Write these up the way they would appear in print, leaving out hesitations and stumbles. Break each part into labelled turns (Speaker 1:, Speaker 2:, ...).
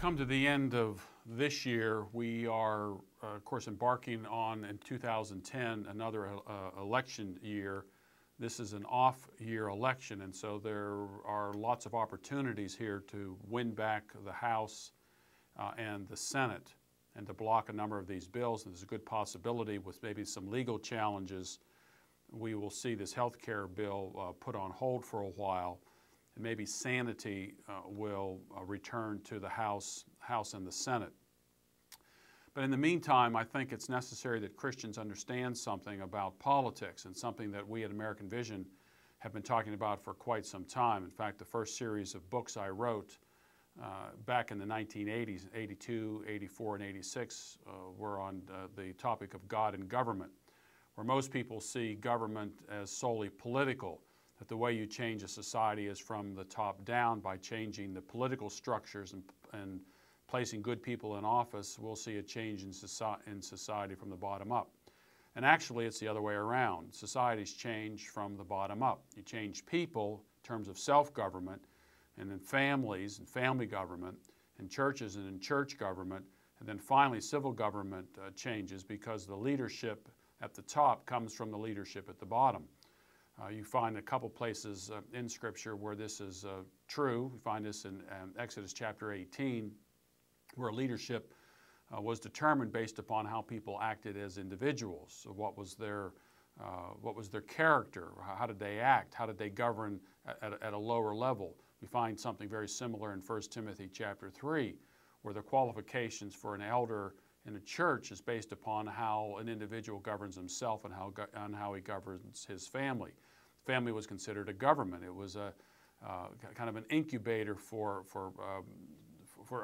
Speaker 1: come to the end of this year, we are, of course, embarking on, in 2010, another election year. This is an off-year election, and so there are lots of opportunities here to win back the House and the Senate and to block a number of these bills. And there's a good possibility with maybe some legal challenges, we will see this health care bill put on hold for a while, and maybe sanity will return to the House and the Senate. But in the meantime, I think it's necessary that Christians understand something about politics, and something that we at American Vision have been talking about for quite some time. In fact, the first series of books I wrote back in the 1980s, 82, 84, and 86, were on the topic of God and government, where most people see government as solely political, that the way you change a society is from the top down by changing the political structures and placing good people in office. We'll see a change in society from the bottom up. And actually, it's the other way around. Societies change from the bottom up. You change people in terms of self-government, and then families and family government, and churches and in church government, and then finally civil government changes because the leadership at the top comes from the leadership at the bottom. You find a couple places in Scripture where this is true. We find this in Exodus chapter 18, where leadership was determined based upon how people acted as individuals. So what was their character? How did they act? How did they govern at a lower level? We find something very similar in 1 Timothy chapter 3, where the qualifications for an elder in a church is based upon how an individual governs himself and how he governs his family. Family was considered a government. It was a kind of an incubator for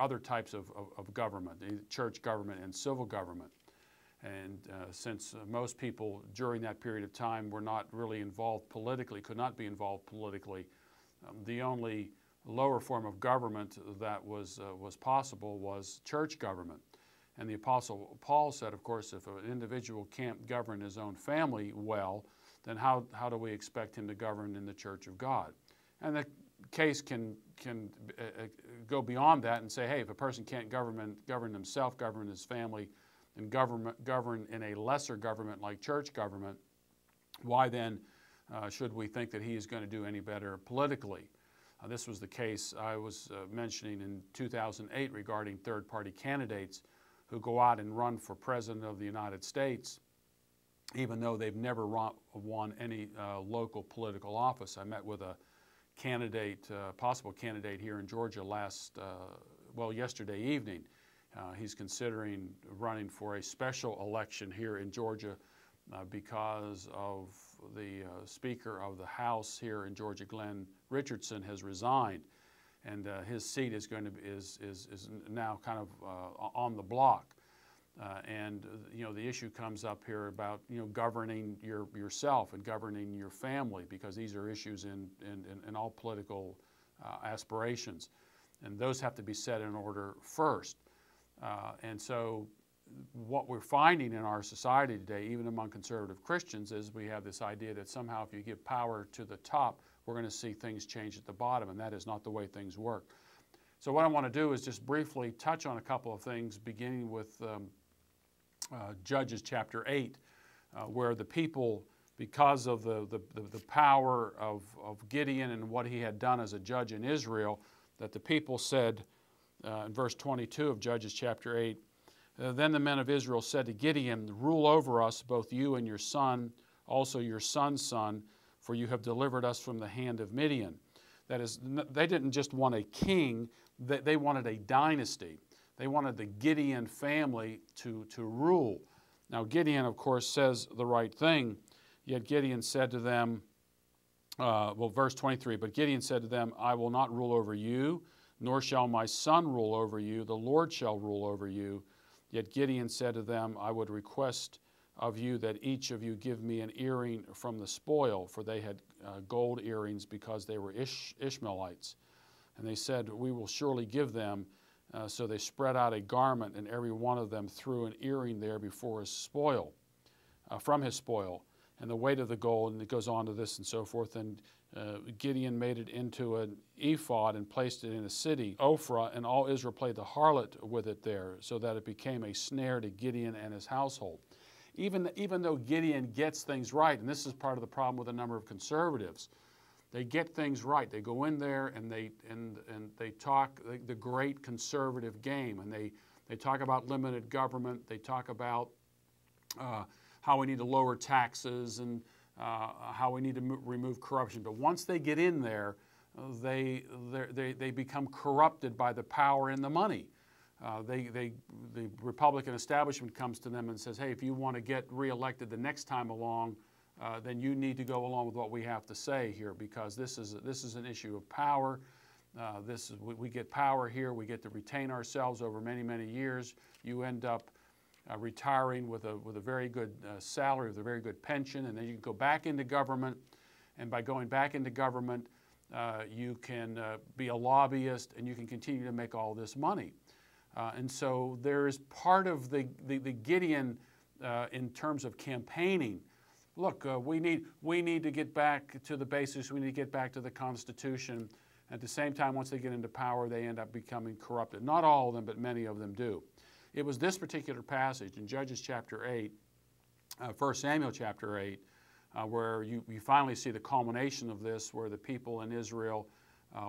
Speaker 1: other types of government, church government and civil government. And since most people during that period of time were not really involved politically, could not be involved politically, the only lower form of government that was possible was church government. And the Apostle Paul said, of course, if an individual can't govern his own family well, then how do we expect him to govern in the church of God? And the case can go beyond that and say, hey, if a person can't govern himself, govern his family, and govern in a lesser government like church government, why then should we think that he is going to do any better politically? This was the case I was mentioning in 2008 regarding third-party candidates who go out and run for President of the United States, even though they've never won any local political office. I met with a candidate, possible candidate here in Georgia yesterday evening. He's considering running for a special election here in Georgia because of the Speaker of the House here in Georgia, Glenn Richardson, has resigned, and his seat is now kind of on the block. And the issue comes up here about governing yourself and governing your family, because these are issues in all political aspirations, and those have to be set in order first. And so what we're finding in our society today, even among conservative Christians, is we have this idea that somehow if you give power to the top, we're going to see things change at the bottom, and that is not the way things work. So what I want to do is just briefly touch on a couple of things, beginning with Judges chapter 8, where the people, because of the power of Gideon and what he had done as a judge in Israel, that the people said, in verse 22 of Judges chapter 8, then the men of Israel said to Gideon, rule over us, both you and your son, also your son's son, for you have delivered us from the hand of Midian. That is, they didn't just want a king, they wanted a dynasty. They wanted the Gideon family to rule. Now Gideon, of course, says the right thing, yet Gideon said to them, verse 23, but Gideon said to them, I will not rule over you, nor shall my son rule over you, the Lord shall rule over you. Yet Gideon said to them, I would request of you that each of you give me an earring from the spoil, for they had gold earrings because they were Ishmaelites. And they said, we will surely give them. So they spread out a garment, and every one of them threw an earring there before his spoil, from his spoil. and the weight of the gold, and it goes on to this and so forth. And Gideon made it into an ephod and placed it in a city, Ophrah, and all Israel played the harlot with it there, so that it became a snare to Gideon and his household. Even though Gideon gets things right, and this is part of the problem with a number of conservatives, they get things right. They go in there and they talk the great conservative game, and they talk about limited government. They talk about how we need to lower taxes and how we need to remove corruption. But once they get in there, they become corrupted by the power and the money. The Republican establishment comes to them and says, hey, if you want to get reelected the next time along, then you need to go along with what we have to say here, because this is an issue of power. We get power here. We get to retain ourselves over many, many years. You end up retiring with a very good salary, with a very good pension, and then you can go back into government. And by going back into government, you can be a lobbyist, and you can continue to make all this money. And so there is part of the Gideon in terms of campaigning. Look, we need to get back to the basics. We need to get back to the Constitution. At the same time, once they get into power, they end up becoming corrupted. Not all of them, but many of them do. It was this particular passage in Judges chapter 8, 1 Samuel chapter 8, where you finally see the culmination of this, where the people in Israel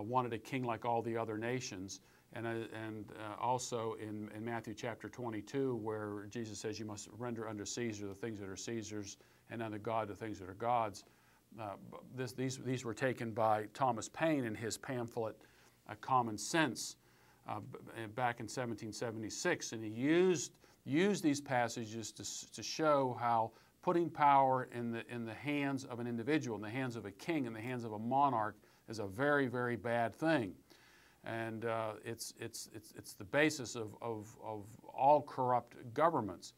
Speaker 1: wanted a king like all the other nations. And also in Matthew chapter 22, where Jesus says you must render unto Caesar the things that are Caesar's, and unto God the things that are God's. These were taken by Thomas Paine in his pamphlet, Common Sense, back in 1776, and he used these passages to show how putting power in the hands of an individual, in the hands of a king, in the hands of a monarch, is a very, very bad thing. And it's the basis of all corrupt governments,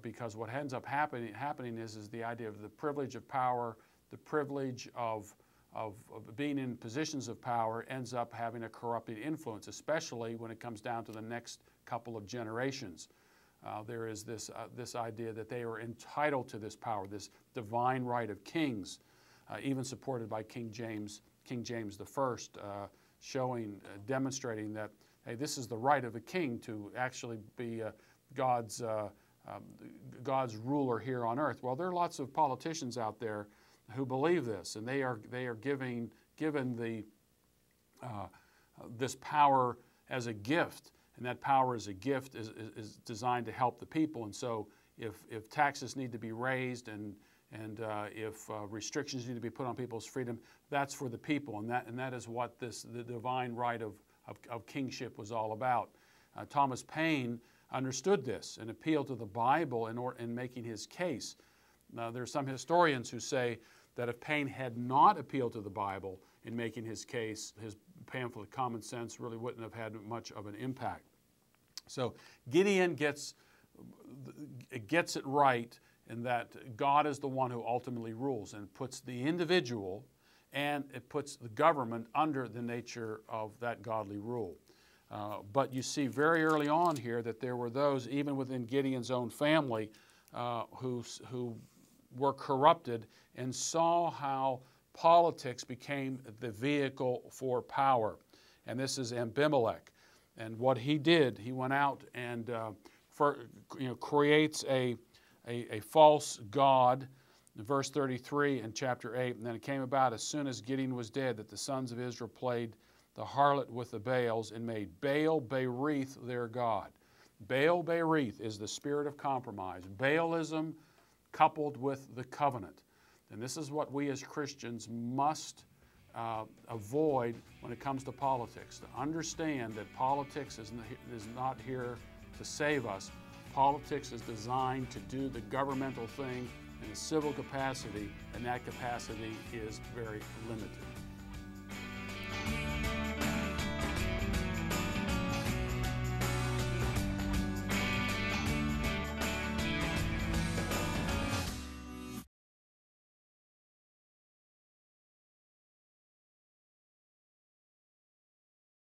Speaker 1: because what ends up happening is the idea of the privilege of power, the privilege of being in positions of power ends up having a corrupting influence, especially when it comes down to the next couple of generations. There is this idea that they are entitled to this power, this divine right of kings, even supported by King James I, demonstrating that, hey, this is the right of a king to actually be God's ruler here on earth. Well, there are lots of politicians out there who believe this, and they are given this power as a gift, and that power as a gift is designed to help the people. And so, if taxes need to be raised and if restrictions need to be put on people's freedom, that's for the people, and that is what the divine right of kingship was all about. Thomas Paine understood this and appealed to the Bible in making his case. Now, there are some historians who say that if Paine had not appealed to the Bible in making his case, his pamphlet Common Sense really wouldn't have had much of an impact. So Gideon gets it right in that God is the one who ultimately rules and puts the individual and it puts the government under the nature of that godly rule. But you see very early on here that there were those, even within Gideon's own family, who were corrupted and saw how politics became the vehicle for power. And this is Abimelech. And what he did, he went out and creates a false god, in verse 33 in chapter 8. And then it came about as soon as Gideon was dead that the sons of Israel played the harlot with the Baals and made baal-berith their god. Baal-berith is the spirit of compromise. Baalism coupled with the covenant. And this is what we as Christians must avoid when it comes to politics. To understand that politics is not here to save us. Politics is designed to do the governmental thing in a civil capacity, and that capacity is very limited.